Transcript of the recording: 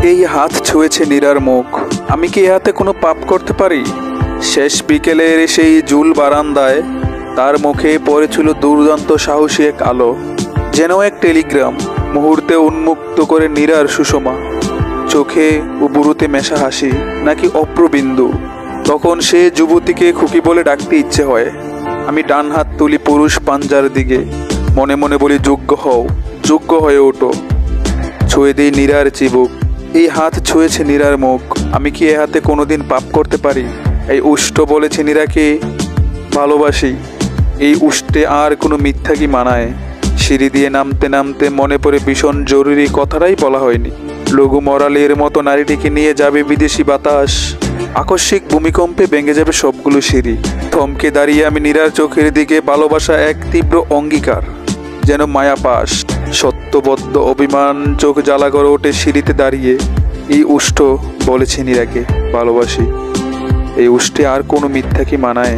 এই হাত ছুঁয়েছে নীরার মুখ। আমি কি এ হাতে কোনো পাপ করতে পারি? শেষ বিকেলের সেই জুল বারান্দায় তার মুখে পড়েছিল দুর্দান্ত সাহসী এক আলো, যেন এক টেলিগ্রাম। মুহূর্তে উন্মুক্ত করে নীরার সুষমা চোখে ও বুড়োতে মেশা হাসি নাকি অপ্রবিন্দু। তখন সে যুবতীকে খুকি বলে ডাকতে ইচ্ছে হয়। আমি ডান হাত তুলি পুরুষ পাঞ্জার দিকে, মনে মনে বলি, যোগ্য হও, যোগ্য হয়ে ওঠো। ছুঁয়ে দিই নীরার চিবুক। এই হাত ছুঁয়েছে নীরার মুখ। আমি কি এ হাতে কোনোদিন পাপ করতে পারি? এই উষ্ট বলেছে নীরাকে ভালোবাসি। এই উষ্টে আর কোনো মিথ্যা কি মানায়? সিঁড়ি দিয়ে নামতে নামতে মনে পড়ে ভীষণ জরুরি কথাটাই বলা হয়নি। লঘু মরালের মতো নারীটিকে নিয়ে যাবে বিদেশি বাতাস। আকস্মিক ভূমিকম্পে ভেঙে যাবে সবগুলো সিঁড়ি। থমকে দাঁড়িয়ে আমি নীরার চোখের দিকে, ভালোবাসা এক তীব্র অঙ্গীকার, যেন মায়াপাশ, সত্যবদ্ধ অভিমান চোখ জ্বালা করে ওঠে সিঁড়িতে দাঁড়িয়ে। এই উষ্ট বলেছে নীরাকে ভালোবাসি। এই উষ্টে আর কোনো মিথ্যা কি মানায়?